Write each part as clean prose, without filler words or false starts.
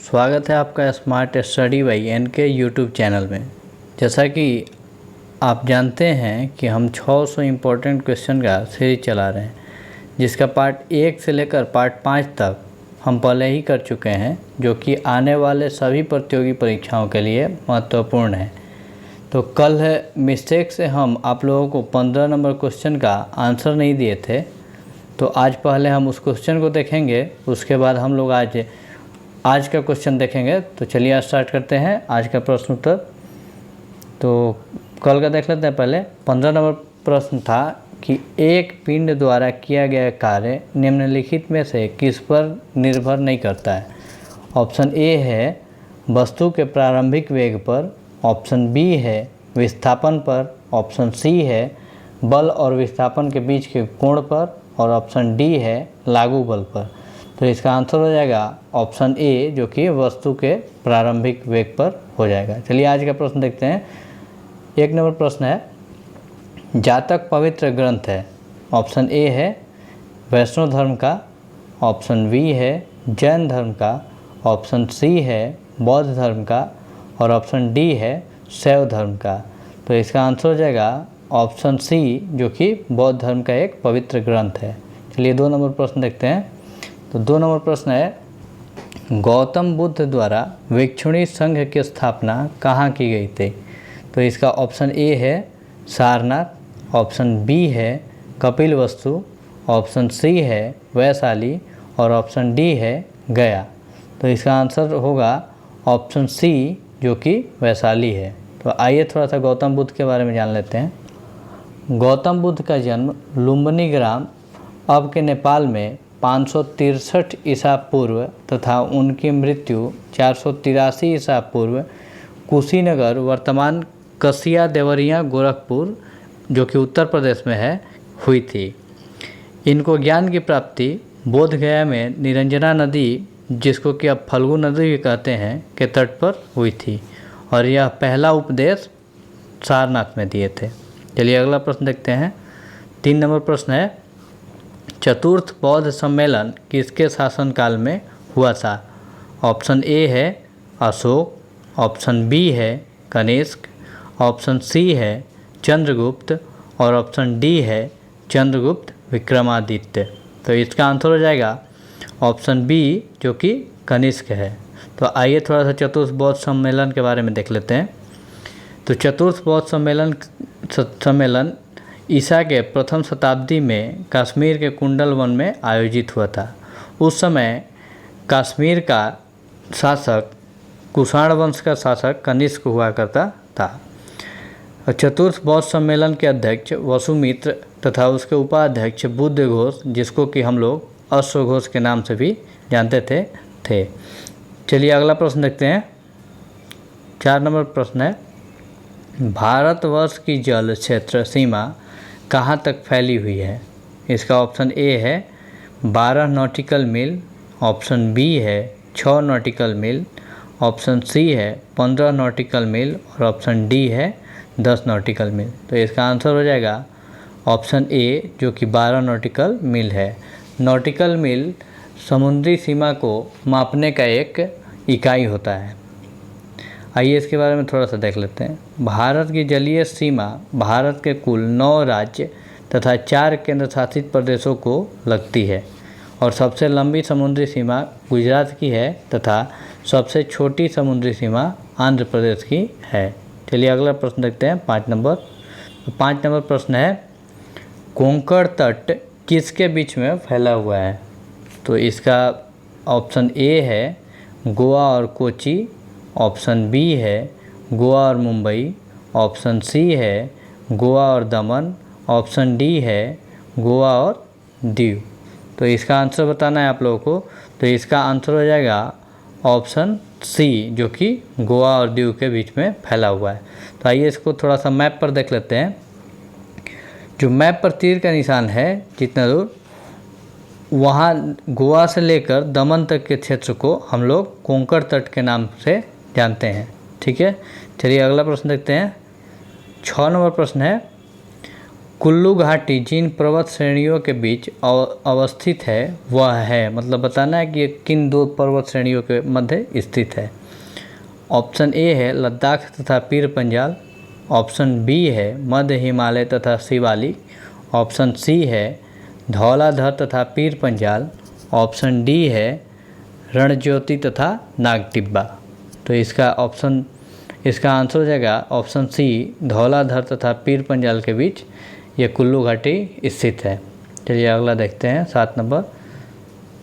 स्वागत है आपका smart study by NK YouTube channel में। जैसा कि आप जानते हैं कि हम 600 इम्पोर्टेंट क्वेश्चन का सीरीज चला रहे हैं, जिसका पार्ट 1 से लेकर पार्ट 5 तक हम पहले ही कर चुके हैं, जो कि आने वाले सभी प्रतियोगी परीक्षाओं के लिए महत्वपूर्ण है। तो कल मिस्टेक से हम आप लोगों को 15 नंबर क्वेश्चन का आंसर नहीं दिए थे, तो आज पहले हम उस क्वेश्चन को देखेंगे, उसके बाद हम लोग आज का क्वेश्चन देखेंगे। तो चलिए आज स्टार्ट करते हैं आज का प्रश्न उत्तर। तो कल का देख लेते हैं। पहले 15 नंबर प्रश्न था कि एक पिंड द्वारा किया गया कार्य निम्नलिखित में से किस पर निर्भर नहीं करता है। ऑप्शन ए है वस्तु के प्रारंभिक वेग पर, ऑप्शन बी है विस्थापन पर, ऑप्शन सी है बल और विस्थापन के बीच के कोण पर, और ऑप्शन डी है लागू बल पर। तो इसका आंसर हो जाएगा ऑप्शन ए, जो कि वस्तु के प्रारंभिक वेग पर हो जाएगा। चलिए आज का प्रश्न देखते हैं। 1 नंबर प्रश्न है, जातक पवित्र ग्रंथ है। ऑप्शन ए है वैष्णव धर्म का, ऑप्शन बी है जैन धर्म का, ऑप्शन सी है बौद्ध धर्म का, और ऑप्शन डी है शैव धर्म का। तो इसका आंसर हो जाएगा ऑप्शन सी, जो कि बौद्ध धर्म का एक पवित्र ग्रंथ है। चलिए 2 नंबर प्रश्न देखते हैं। तो 2 नंबर प्रश्न है, गौतम बुद्ध द्वारा भिक्षुणी संघ की स्थापना कहाँ की गई थी। तो इसका ऑप्शन ए है सारनाथ, ऑप्शन बी है कपिलवस्तु, ऑप्शन सी है वैशाली, और ऑप्शन डी है गया। तो इसका आंसर होगा ऑप्शन सी, जो कि वैशाली है। तो आइए थोड़ा सा गौतम बुद्ध के बारे में जान लेते हैं। गौतम बुद्ध का जन्म लुम्बिनी ग्राम अब के नेपाल में 563 ईसा पूर्व तथा उनकी मृत्यु 483 ईसा पूर्व कुशीनगर, वर्तमान कसिया देवरिया गोरखपुर, जो कि उत्तर प्रदेश में है, हुई थी। इनको ज्ञान की प्राप्ति बोध गया में निरंजना नदी, जिसको कि अब फल्गु नदी भी कहते हैं, के तट पर हुई थी, और यह पहला उपदेश सारनाथ में दिए थे। चलिए अगला प्रश्न देखते हैं। 3 नंबर प्रश्न है, चतुर्थ बौद्ध सम्मेलन किसके शासनकाल में हुआ था। ऑप्शन ए है अशोक, ऑप्शन बी है कनिष्क, ऑप्शन सी है चंद्रगुप्त, और ऑप्शन डी है चंद्रगुप्त विक्रमादित्य। तो इसका आंसर हो जाएगा ऑप्शन बी, जो कि कनिष्क है। तो आइए थोड़ा सा चतुर्थ बौद्ध सम्मेलन के बारे में देख लेते हैं। तो चतुर्थ बौद्ध सम्मेलन ईसा के प्रथम शताब्दी में कश्मीर के कुंडल वन में आयोजित हुआ था। उस समय कश्मीर का शासक कुषाण वंश का शासक कनिष्क हुआ करता था। चतुर्थ बौद्ध सम्मेलन के अध्यक्ष वसुमित्र तथा उसके उपाध्यक्ष बुद्ध घोष, जिसको कि हम लोग अश्वघोष के नाम से भी जानते थे। चलिए अगला प्रश्न देखते हैं। 4 नंबर प्रश्न है, भारतवर्ष की जल क्षेत्र सीमा कहाँ तक फैली हुई है। इसका ऑप्शन ए है 12 नॉटिकल मील, ऑप्शन बी है 6 नॉटिकल मील, ऑप्शन सी है 15 नॉटिकल मील, और ऑप्शन डी है 10 नॉटिकल मील। तो इसका आंसर हो जाएगा ऑप्शन ए, जो कि 12 नॉटिकल मील है। नॉटिकल मील समुद्री सीमा को मापने का एक इकाई होता है। आइए इसके बारे में थोड़ा सा देख लेते हैं। भारत की जलीय सीमा भारत के कुल 9 राज्य तथा 4 केंद्र शासित प्रदेशों को लगती है, और सबसे लंबी समुद्री सीमा गुजरात की है तथा सबसे छोटी समुद्री सीमा आंध्र प्रदेश की है। चलिए अगला प्रश्न देखते हैं 5 नंबर। तो 5 नंबर प्रश्न है, कोंकण तट किसके बीच में फैला हुआ है। तो इसका ऑप्शन ए है गोवा और कोची, ऑप्शन बी है गोवा और मुंबई, ऑप्शन सी है गोवा और दमन, ऑप्शन डी है गोवा और दीव। तो इसका आंसर बताना है आप लोगों को। तो इसका आंसर हो जाएगा ऑप्शन सी, जो कि गोवा और दीव के बीच में फैला हुआ है। तो आइए इसको थोड़ा सा मैप पर देख लेते हैं। जो मैप पर तीर का निशान है, जितना दूर, वहाँ गोवा से लेकर दमन तक के क्षेत्र को हम लोग कोंकण तट के नाम से जानते हैं। ठीक है, चलिए अगला प्रश्न देखते हैं। 6 नंबर प्रश्न है, कुल्लू घाटी जिन पर्वत श्रेणियों के बीच अवस्थित है वह है, मतलब बताना है कि ये किन दो पर्वत श्रेणियों के मध्य स्थित है। ऑप्शन ए है लद्दाख तथा पीर पंजाल, ऑप्शन बी है मध्य हिमालय तथा शिवालिक, ऑप्शन सी है धौलाधर तथा पीर पंजाल, ऑप्शन डी है रणज्योति तथा नागटिब्बा। तो इसका आंसर हो जाएगा ऑप्शन सी, धौलाधर तथा पीर पंजाल के बीच ये कुल्लू घाटी स्थित है। चलिए अगला देखते हैं 7 नंबर।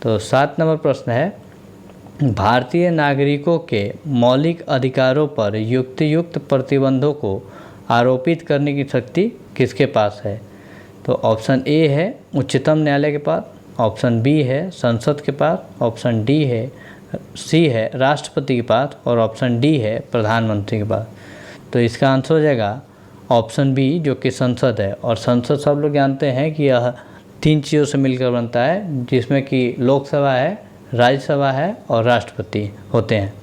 तो 7 नंबर प्रश्न है भारतीय नागरिकों के मौलिक अधिकारों पर युक्त प्रतिबंधों को आरोपित करने की शक्ति किसके पास है। तो ऑप्शन ए है उच्चतम न्यायालय के पास, ऑप्शन बी है संसद के पास, ऑप्शन सी है राष्ट्रपति के पास और ऑप्शन डी है प्रधानमंत्री के पास। तो इसका आंसर हो जाएगा ऑप्शन बी जो कि संसद है। और संसद सब लोग जानते हैं कि यह 3 चीज़ों से मिलकर बनता है, जिसमें कि लोकसभा है, राज्यसभा है और राष्ट्रपति होते हैं।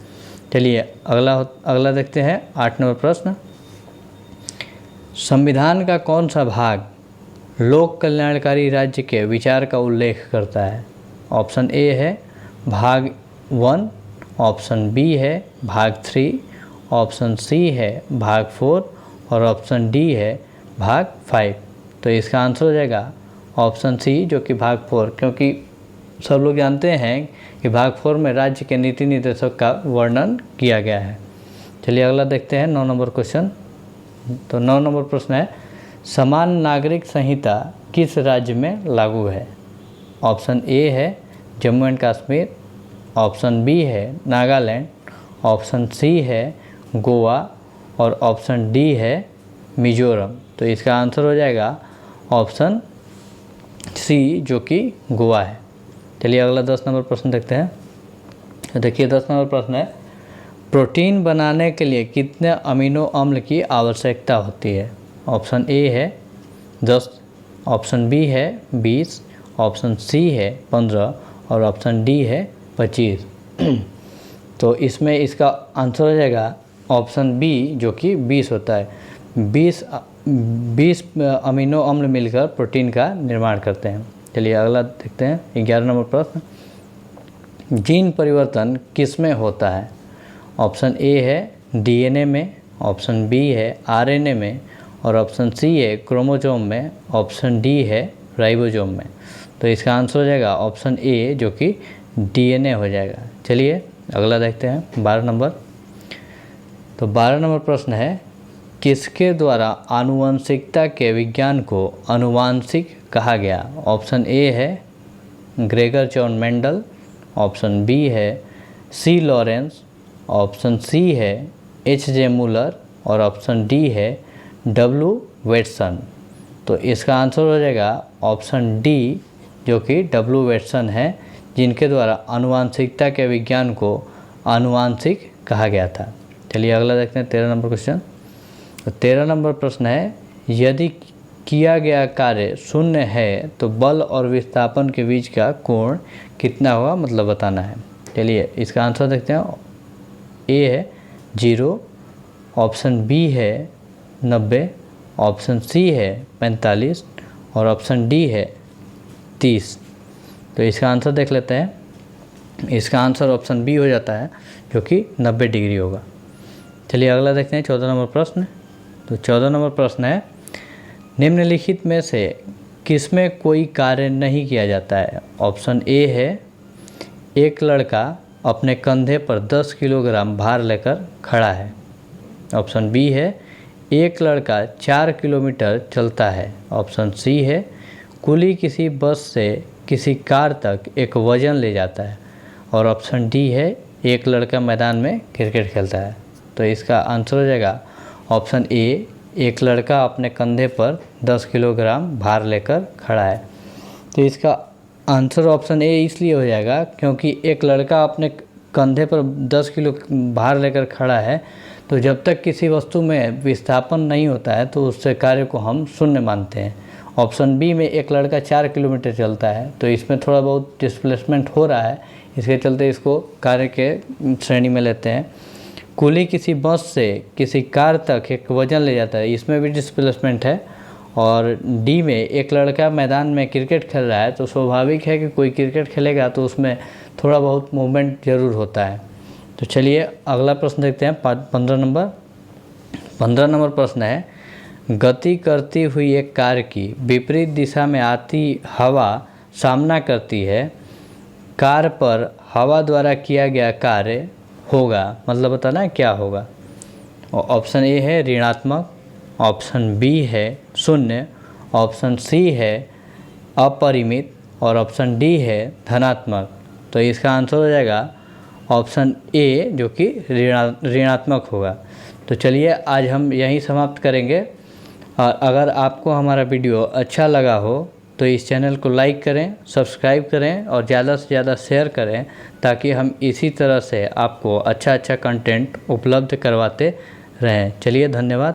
चलिए अगला देखते हैं 8 नंबर प्रश्न। संविधान का कौन सा भाग लोक कल्याणकारी राज्य के विचार का उल्लेख करता है। ऑप्शन ए है भाग 1, ऑप्शन बी है भाग 3, ऑप्शन सी है भाग 4 और ऑप्शन डी है भाग 5। तो इसका आंसर हो जाएगा ऑप्शन सी जो कि भाग 4, क्योंकि सब लोग जानते हैं कि भाग 4 में राज्य के नीति निर्देशक का वर्णन किया गया है। चलिए अगला देखते हैं 9 नंबर क्वेश्चन। तो 9 नंबर प्रश्न है समान नागरिक संहिता किस राज्य में लागू है। ऑप्शन ए है Jammu and Kashmir, option B है नागालैंड, ऑप्शन सी है गोवा और ऑप्शन डी है मिजोरम। तो इसका आंसर हो जाएगा ऑप्शन सी जो कि गोवा है। चलिए अगला 10 नंबर प्रश्न देखते हैं। तो देखिए 10 नंबर प्रश्न है प्रोटीन बनाने के लिए कितने अमीनो अम्ल की आवश्यकता होती है। ऑप्शन ए है 10, ऑप्शन बी है 20, ऑप्शन सी है 15 और ऑप्शन डी है 25। तो इसमें इसका आंसर हो जाएगा ऑप्शन बी जो कि 20 होता है। 20 अमीनो अम्ल मिलकर प्रोटीन का निर्माण करते हैं। चलिए अगला देखते हैं 11 नंबर प्रश्न जीन परिवर्तन किस में होता है। ऑप्शन ए है डीएनए में, ऑप्शन बी है आरएनए में और ऑप्शन सी है क्रोमोसोम में, ऑप्शन डी है राइबोसोम में। तो इसका आंसर हो जाएगा ऑप्शन ए जो कि डीएनए हो जाएगा। चलिए अगला देखते हैं 12 नंबर। तो 12 नंबर प्रश्न है किसके द्वारा आनुवंशिकता के विज्ञान को आनुवांशिक कहा गया। ऑप्शन ए है Gregor John Mendel, option B है सी लॉरेंस, ऑप्शन सी है एच.जे. मूलर और ऑप्शन डी है डब्ल्यू वेटसन। तो इसका आंसर हो जाएगा ऑप्शन डी जो कि डब्ल्यू वेटसन है, जिनके द्वारा आनुवांशिकता के विज्ञान को आनुवांशिक कहा गया था। चलिए अगला देखते हैं 13 नंबर क्वेश्चन। तो 13 नंबर प्रश्न है यदि किया गया कार्य शून्य है तो बल और विस्थापन के बीच का कोण कितना होगा, मतलब बताना है। चलिए इसका आंसर देखते हैं। ए है 0, ऑप्शन बी है 90, ऑप्शन सी है 45 और ऑप्शन डी है 30। तो इसका आंसर देख लेते हैं। इसका आंसर ऑप्शन बी हो जाता है जो कि 90 डिग्री होगा। चलिए अगला देखते हैं 14 नंबर प्रश्न। तो 14 नंबर प्रश्न है निम्नलिखित में से किसमें कोई कार्य नहीं किया जाता है। ऑप्शन ए है एक लड़का अपने कंधे पर 10 किलोग्राम भार लेकर खड़ा है, ऑप्शन बी है एक लड़का 4 किलोमीटर चलता है, ऑप्शन सी है कुली किसी बस से किसी कार तक एक वजन ले जाता है और ऑप्शन डी है एक लड़का मैदान में क्रिकेट खेलता है। तो इसका आंसर हो जाएगा ऑप्शन ए, एक लड़का अपने कंधे पर 10 किलोग्राम भार लेकर खड़ा है। तो इसका आंसर ऑप्शन ए इसलिए हो जाएगा क्योंकि एक लड़का अपने कंधे पर 10 किलो भार लेकर खड़ा है, तो जब तक किसी वस्तु में विस्थापन नहीं होता है तो उससे कार्य को हम शून्य मानते हैं। ऑप्शन बी में एक लड़का 4 किलोमीटर चलता है, तो इसमें थोड़ा बहुत डिस्प्लेसमेंट हो रहा है, इसके चलते इसको कार्य के श्रेणी में लेते हैं। कुली किसी बस से किसी कार तक एक वजन ले जाता है, इसमें भी डिस्प्लेसमेंट है और डी में एक लड़का मैदान में क्रिकेट खेल रहा है, तो स्वाभाविक है कि कोई क्रिकेट खेलेगा तो उसमें थोड़ा बहुत मूवमेंट ज़रूर होता है। तो चलिए अगला प्रश्न देखते हैं। 15 नंबर प्रश्न है, गति करती हुई एक कार की विपरीत दिशा में आती हवा सामना करती है, कार पर हवा द्वारा किया गया कार्य होगा, मतलब बताना क्या होगा। ऑप्शन ए है ऋणात्मक, ऑप्शन बी है शून्य, ऑप्शन सी है अपरिमित और ऑप्शन डी है धनात्मक। तो इसका आंसर हो जाएगा ऑप्शन ए जो कि ऋणात्मक होगा। तो चलिए आज हम यहीं समाप्त करेंगे। और अगर आपको हमारा वीडियो अच्छा लगा हो तो इस चैनल को लाइक करें, सब्सक्राइब करें और ज़्यादा से ज़्यादा शेयर करें, ताकि हम इसी तरह से आपको अच्छा कंटेंट उपलब्ध करवाते रहें। चलिए धन्यवाद।